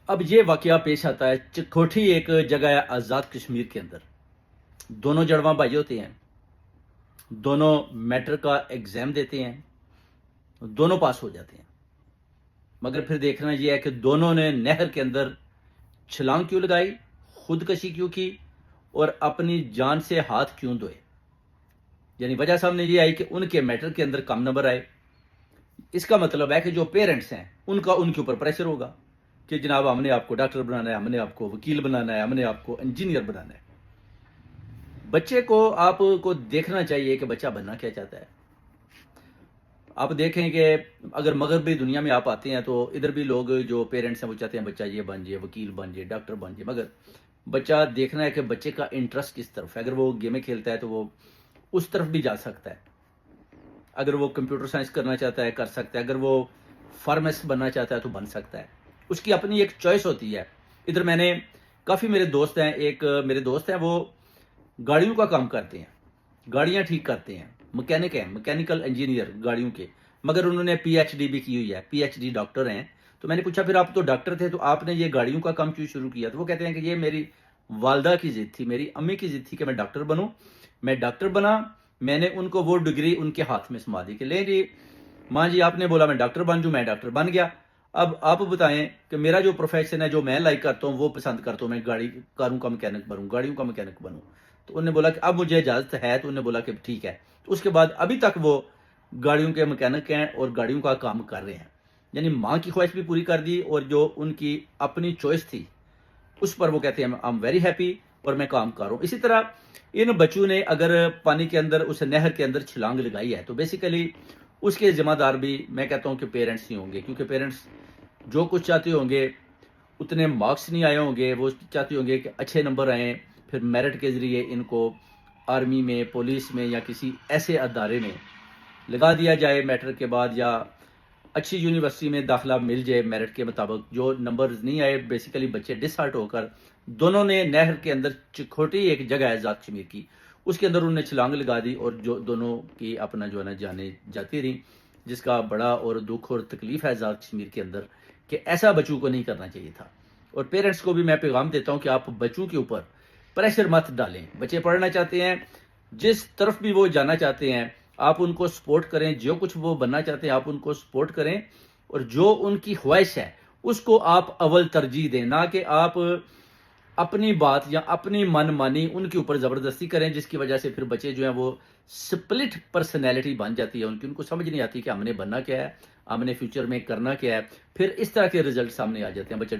اب یہ واقعہ پیش آتا ہے چکوٹھی ایک جگہ ہے آزاد کشمیر کے اندر. دونوں جڑواں بھائی ہوتے ہیں, دونوں میٹرک کا ایگزام دیتے ہیں, دونوں پاس ہو جاتے ہیں. مگر پھر دیکھنا یہ ہے کہ دونوں نے نہر کے اندر چھلانگ کیوں لگائی, خودکشی کیوں کی, اور اپنی جان سے ہاتھ کیوں دھوئے. یعنی وجہ سامنے یہ آئی کہ ان کے میٹرک کے اندر کم نمبر آئے. اس کا مطلب ہے کہ جو پیرنٹس ہیں ان کے اوپر پریشر ہوگا کہ جناب ہم نے آپ کو ڈاکٹر بنانا ہے, ہم نے آپ کو وکیل بنانا ہے, ہم نے آپ کو انجینئر بنانا ہے. بچے کو آپ کو دیکھنا چاہیے کہ بچہ بننا کیا چاہتا ہے. آپ دیکھیں کہ اگر مغربی دنیا میں آپ آتے ہیں تو ادھر بھی لوگ جو پیرنٹس ہیں وہ چاہتے ہیں بچہ یہ بن جائے, وکیل بن جائے, ڈاکٹر بن جائے. مگر بچہ دیکھنا ہے کہ بچے کا انٹرسٹ کس طرف ہے. اگر وہ گیمیں کھیلتا ہے تو وہ اس طرف بھی جا سکتا ہے. اگر وہ کمپیوٹر سائنس کرنا چاہتا ہے کر سکتا ہے. اگر وہ فارماسٹ بننا چاہتا ہے تو بن سکتا ہے. اس کی اپنی ایک چوائس ہوتی ہے. ادھر میں نے کافی میرے دوست ہیں, ایک میرے دوست ہیں وہ گاڑیوں کا کام کرتے ہیں, گاڑیاں ٹھیک کرتے ہیں, مکینک ہیں, مکینیکل انجینئر گاڑیوں کے. مگر انہوں نے پی ایچ ڈی بھی کی ہوئی ہے, پی ایچ ڈی ڈاکٹر ہیں. تو میں نے پوچھا پھر آپ تو ڈاکٹر تھے تو آپ نے یہ گاڑیوں کا کام کیوں شروع کیا؟ تو وہ کہتے ہیں کہ یہ میری والدہ کی ضد تھی, میری امی کی ضد تھی کہ میں ڈاکٹر بنوں. میں ڈاکٹر بنا, میں نے ان کو وہ ڈگری ان کے ہاتھ میں سما دی کہ لیں جی ماں جی آپ نے بولا میں ڈاکٹر بن جوں, میں ڈاکٹر بن گیا. اب آپ بتائیں کہ میرا جو پروفیشن ہے, جو میں لائک کرتا ہوں, وہ پسند کرتا ہوں, میں کاروں کا مکینک بنوں, گاڑیوں کا مکینک بنوں. تو انہوں نے بولا کہ اب مجھے اجازت ہے, تو انہوں نے بولا کہ ٹھیک ہے. تو اس کے بعد ابھی تک وہ گاڑیوں کے مکینک ہیں اور گاڑیوں کا کام کر رہے ہیں. یعنی ماں کی خواہش بھی پوری کر دی, اور جو ان کی اپنی چوائس تھی اس پر وہ کہتے ہیں آئی ایم ویری ہیپی اور میں کام کر رہا ہوں. اسی طرح ان بچوں نے اگر پانی کے اندر, اس نہر کے اندر چھلانگ لگائی ہے تو بیسیکلی اس کے ذمہ دار بھی میں کہتا ہوں کہ پیرنٹس ہی ہوں گے. کیونکہ پیرنٹس جو کچھ چاہتے ہوں گے, اتنے مارکس نہیں آئے ہوں گے, وہ چاہتے ہوں گے کہ اچھے نمبر آئیں, پھر میرٹ کے ذریعے ان کو آرمی میں, پولیس میں یا کسی ایسے ادارے میں لگا دیا جائے میٹرک کے بعد, یا اچھی یونیورسٹی میں داخلہ مل جائے میرٹ کے مطابق. جو نمبرز نہیں آئے بیسیکلی بچے ڈس ہارٹ ہو کر دونوں نے نہر کے اندر چکوٹھی ایک جگہ ہے آزاد کشمیر کی, اس کے اندر انہوں نے چھلانگ لگا دی اور جو دونوں کی اپنا جو ہے نا جانے جاتی رہیں, جس کا بڑا اور دکھ اور تکلیف ہے آزاد کشمیر کے اندر کہ ایسا بچوں کو نہیں کرنا چاہیے تھا. اور پیرنٹس کو بھی میں پیغام دیتا ہوں کہ آپ بچوں کے اوپر پریشر مت ڈالیں. بچے پڑھنا چاہتے ہیں, جس طرف بھی وہ جانا چاہتے ہیں آپ ان کو سپورٹ کریں, جو کچھ وہ بننا چاہتے ہیں آپ ان کو سپورٹ کریں, اور جو ان کی خواہش ہے اس کو آپ اول ترجیح دیں, نہ کہ آپ اپنی بات یا اپنی من مانی ان کے اوپر زبردستی کریں, جس کی وجہ سے پھر بچے جو ہیں وہ سپلٹ پرسنالٹی بن جاتی ہے ان کو سمجھ نہیں آتی کہ ہم نے بننا کیا ہے, ہم نے فیوچر میں کرنا کیا ہے. پھر اس طرح کے رزلٹ سامنے آ جاتے ہیں, بچے